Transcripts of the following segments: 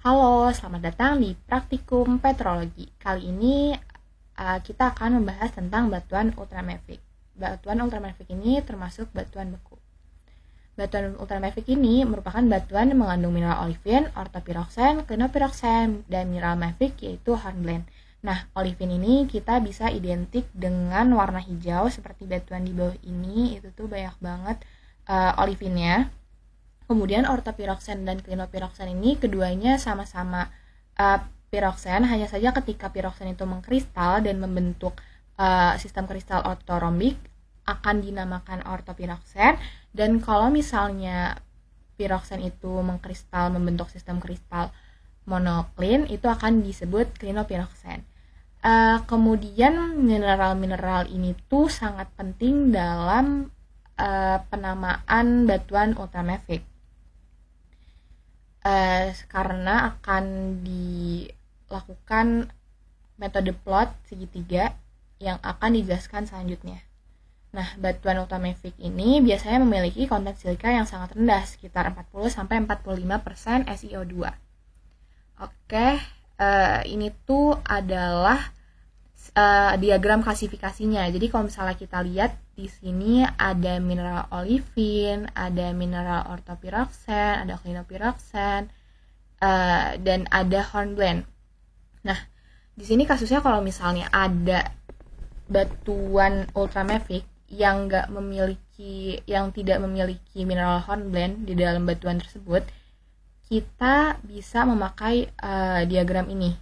Halo, selamat datang di Praktikum Petrologi. Kali ini kita akan membahas tentang batuan ultramafic. Batuan ultramafic ini termasuk batuan beku. Batuan ultramafic ini merupakan batuan yang mengandung mineral olivin, ortopiroksen, klinopiroksen, dan mineral mafic yaitu hornblende. Nah, olivin ini kita bisa identik dengan warna hijau seperti batuan di bawah ini, itu tuh banyak banget olivinnya. Kemudian ortopiroksen dan klinopiroksen ini keduanya sama-sama piroksen, hanya saja ketika piroksen itu mengkristal dan membentuk sistem kristal ortorombik akan dinamakan ortopiroksen, dan kalau misalnya piroksen itu mengkristal membentuk sistem kristal monoklin itu akan disebut klinopiroksen. Kemudian mineral-mineral ini tuh sangat penting dalam penamaan batuan ultramafic. Karena akan dilakukan metode plot segitiga yang akan dijelaskan selanjutnya. Nah, batuan ultramafic ini biasanya memiliki konten silika yang sangat rendah, sekitar 40-45% SiO2. Oke, ini tuh adalah diagram klasifikasinya. Jadi kalau misalnya kita lihat di sini ada mineral olivin, ada mineral ortopiroksen, ada klinopiroksen, dan ada hornblende. Nah, di sini kasusnya kalau misalnya ada batuan ultramafic yang tidak memiliki mineral hornblende di dalam batuan tersebut, kita bisa memakai diagram ini.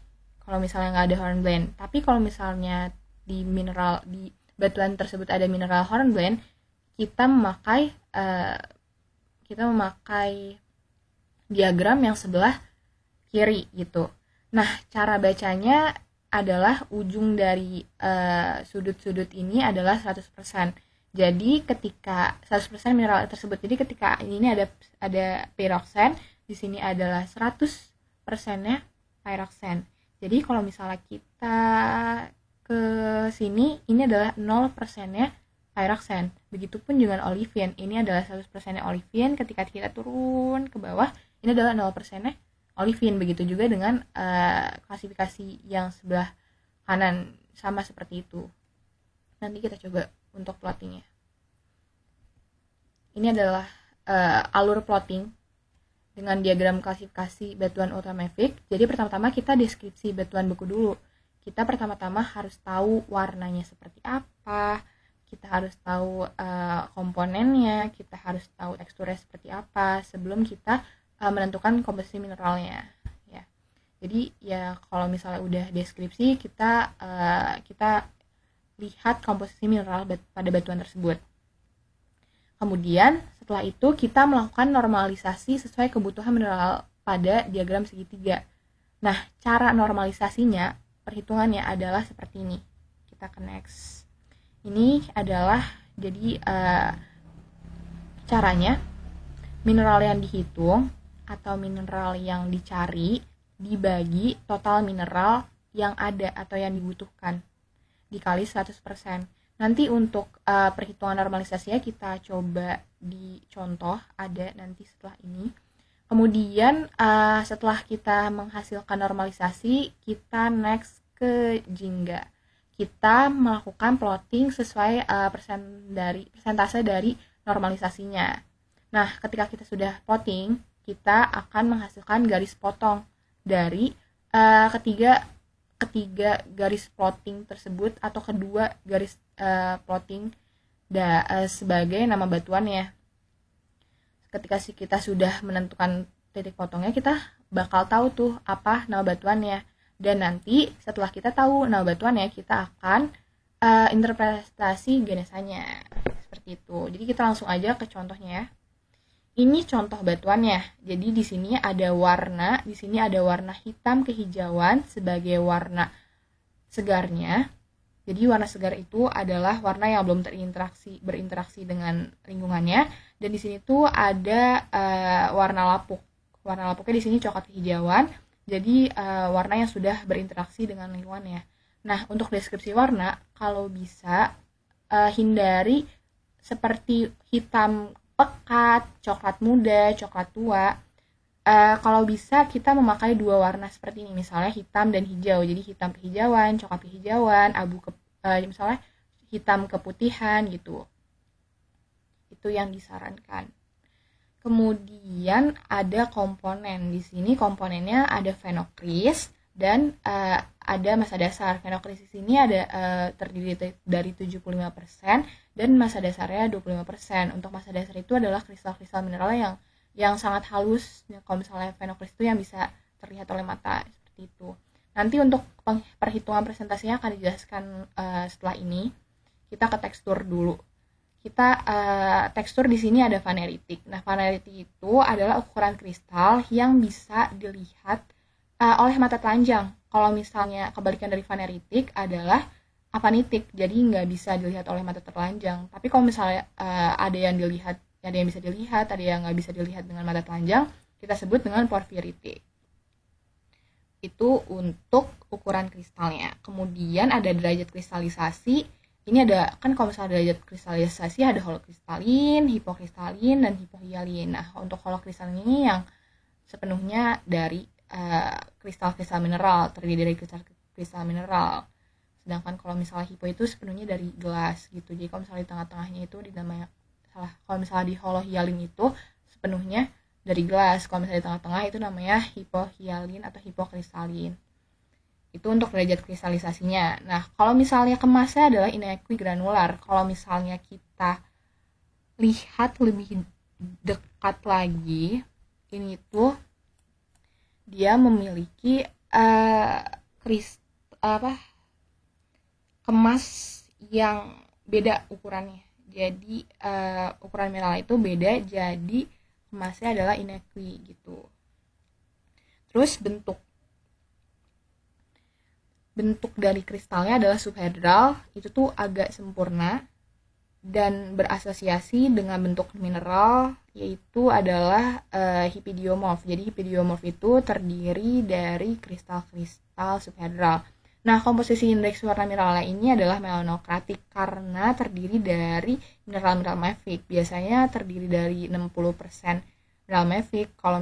Kalau misalnya nggak ada hornblende, tapi kalau misalnya di batuan tersebut ada mineral hornblende, kita memakai diagram yang sebelah kiri gitu. Nah, cara bacanya adalah ujung dari sudut-sudut ini adalah 100%. Jadi ketika 100% mineral tersebut, jadi ketika ini ada piroksen, di sini adalah 100%-nya piroksen. Jadi kalau misalnya kita ke sini, ini adalah 0%-nya piroksen. Begitupun dengan olivin, ini adalah 100%-nya olivin. Ketika kita turun ke bawah, ini adalah 0%-nya olivin. Begitu juga dengan klasifikasi yang sebelah kanan, sama seperti itu. Nanti kita coba untuk plottingnya. Ini adalah alur plotting dengan diagram klasifikasi batuan ultramafic. Jadi pertama-tama kita deskripsi batuan beku dulu. Kita pertama-tama harus tahu warnanya seperti apa, kita harus tahu komponennya, kita harus tahu teksturnya seperti apa sebelum kita menentukan komposisi mineralnya. Ya. Jadi ya kalau misalnya udah deskripsi, kita lihat komposisi mineral pada batuan tersebut. Kemudian setelah itu kita melakukan normalisasi sesuai kebutuhan mineral pada diagram segitiga. Nah, cara normalisasinya, perhitungannya adalah seperti ini. Kita ke next. Ini adalah jadi caranya mineral yang dihitung atau mineral yang dicari dibagi total mineral yang ada atau yang dibutuhkan dikali 100%. Nanti untuk perhitungan normalisasinya kita coba di contoh, ada nanti setelah ini. Kemudian setelah kita menghasilkan normalisasi, kita next ke Jingga. Kita melakukan plotting sesuai persentase dari normalisasinya. Nah, ketika kita sudah plotting, kita akan menghasilkan garis potong dari ketiga garis plotting tersebut, atau kedua garis plotting sebagai nama batuannya. Ketika kita sudah menentukan titik potongnya, kita bakal tahu tuh apa nama batuannya. Dan nanti setelah kita tahu nama batuannya, kita akan interpretasi genesanya seperti itu. Jadi kita langsung aja ke contohnya ya. Ini contoh batuannya. Jadi di sini ada warna hitam kehijauan sebagai warna segarnya. Jadi warna segar itu adalah warna yang belum berinteraksi dengan lingkungannya. Dan di sini tuh ada warna lapuk. Warna lapuknya di sini coklat kehijauan. Jadi warna yang sudah berinteraksi dengan lingkungannya. Nah, untuk deskripsi warna, kalau bisa hindari seperti hitam pekat, coklat muda, coklat tua. kalau bisa kita memakai dua warna seperti ini, misalnya hitam dan hijau. Jadi hitam kehijauan, coklat kehijauan, misalnya hitam keputihan gitu. Itu yang disarankan. Kemudian ada komponen. Di sini komponennya ada phenocryst dan ada massa dasar. Phenocryst di sini ada terdiri dari 75% dan massa dasarnya 25%. Untuk massa dasar itu adalah kristal-kristal mineral yang sangat halus. Kalau misalnya phenocryst itu yang bisa terlihat oleh mata seperti itu. Nanti untuk perhitungan presentasinya akan dijelaskan setelah ini. Kita ke tekstur dulu. Tekstur di sini ada vaneritik. Nah, vaneritik itu adalah ukuran kristal yang bisa dilihat oleh mata telanjang. Kalau misalnya kebalikan dari vaneritik adalah apanitik, jadi nggak bisa dilihat oleh mata telanjang. Tapi kalau misalnya ada yang bisa dilihat, ada yang nggak bisa dilihat dengan mata telanjang, kita sebut dengan porfiritik. Itu untuk ukuran kristalnya. Kemudian ada derajat kristalisasi. Ini ada, kan kalau misalnya derajat kristalisasi ada holokristalin, hipokristalin, dan hipohialin. Nah, untuk holokristalin ini yang sepenuhnya dari kristal-kristal mineral, terdiri dari kristal mineral. Sedangkan kalau misalnya hipo itu sepenuhnya dari gelas gitu. Jadi kalau misalnya di tengah-tengahnya itu dinamanya kalau misalnya di holohialin itu sepenuhnya dari gelas. Kalau misalnya di tengah-tengah itu namanya hipohialin atau hipokristalin. Itu untuk derajat kristalisasinya. Nah, kalau misalnya kemasnya adalah inequigranular. Kalau misalnya kita lihat lebih dekat lagi, ini tuh dia memiliki kemas yang beda ukurannya. Jadi ukuran mineral itu beda, jadi kemasnya adalah inequi gitu. Terus bentuk dari kristalnya adalah subhedral, itu tuh agak sempurna dan berasosiasi dengan bentuk mineral, yaitu adalah hipidiomorf. Jadi hipidiomorf itu terdiri dari kristal-kristal subhedral. Nah, komposisi indeks warna mineralnya ini adalah melanokratik karena terdiri dari mineral-mineral mafic. Biasanya terdiri dari 60% mineral mafic. Kalau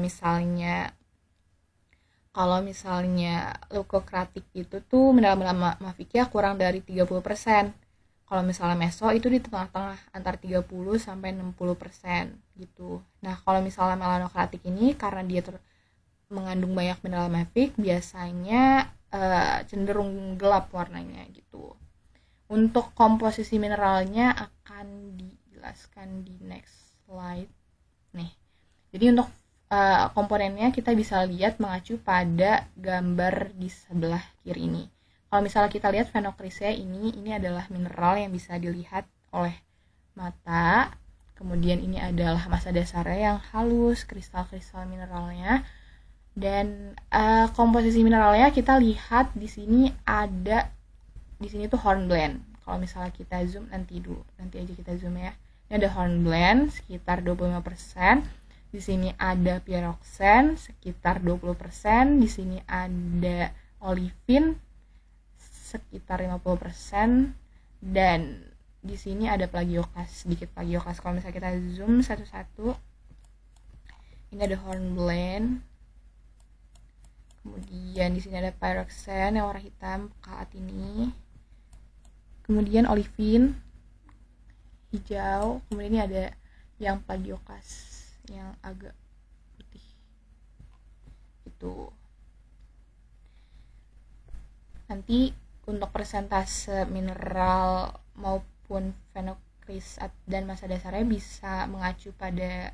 misalnya leukokratik itu tuh mineral-mineral maficnya kurang dari 30%. Kalau misalnya meso itu di tengah-tengah antara 30 sampai 60% gitu. Nah, kalau misalnya melanokratik ini karena dia mengandung banyak mineral mafic, biasanya cenderung gelap warnanya gitu. Untuk komposisi mineralnya akan dijelaskan di next slide. Nih. Jadi untuk komponennya kita bisa lihat mengacu pada gambar di sebelah kiri ini. Kalau misalnya kita lihat phenochrysnya ini adalah mineral yang bisa dilihat oleh mata. Kemudian ini adalah massa dasarnya yang halus, kristal-kristal mineralnya. Dan komposisi mineralnya kita lihat di sini tuh hornblende. Kalau misalnya kita zoom nanti aja kita zoom ya. Ini ada hornblende sekitar 25%. Di sini ada pyroxene sekitar 20%. Di sini ada olivin sekitar 50%. Dan di sini ada plagioklas, sedikit plagioklas. Kalau misalnya kita zoom satu-satu, ini ada hornblende. Kemudian di sini ada pyroxene yang warna hitam pekat ini. Kemudian olivin hijau. Kemudian ini ada yang plagioklas yang agak putih. Itu. Nanti untuk persentase mineral maupun phenocryst dan massa dasarnya bisa mengacu pada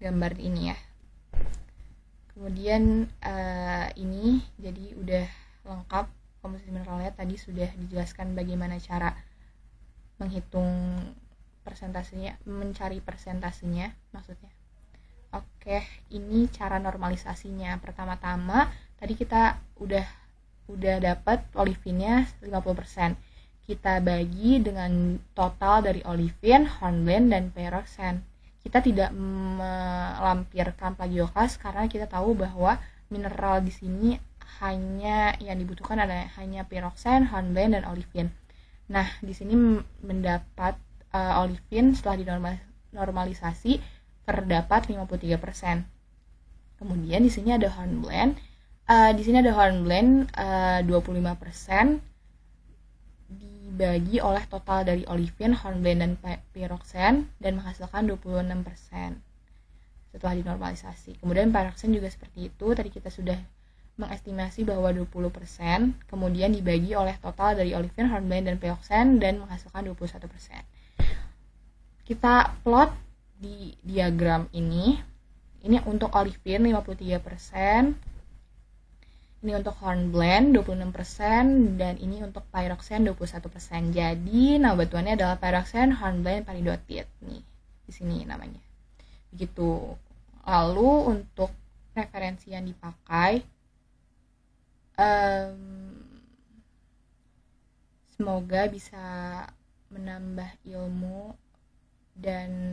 gambar ini ya. Kemudian ini jadi udah lengkap komposisi mineralnya. Tadi sudah dijelaskan bagaimana cara menghitung persentasenya, mencari persentasenya maksudnya. Oke, ini cara normalisasinya. Pertama-tama tadi kita udah dapat olivinnya 50%. Kita bagi dengan total dari olivin, hornblende, dan pyroxene. Kita tidak melampirkan plagioklas karena kita tahu bahwa mineral di sini hanya yang dibutuhkan adalah hanya pyroxene, hornblende, dan olivin. Nah, di sini mendapat olivin setelah dinormalisasi terdapat 53%. Kemudian di sini ada hornblende. Di sini ada hornblende 25% dibagi oleh total dari olefin, hornblende dan pyroxene dan menghasilkan 26% setelah dinormalisasi. Kemudian pyroxene juga seperti itu, tadi kita sudah mengestimasi bahwa 20%, kemudian dibagi oleh total dari olefin, hornblende dan pyroxene dan menghasilkan 21%. Kita plot di diagram ini untuk olefin 53%, ini untuk hornblende 26%, dan ini untuk pyroxene 21%. Jadi nama batuannya adalah pyroxene hornblende peridotite nih, di sini namanya. Begitu. Lalu untuk referensi yang dipakai, semoga bisa menambah ilmu dan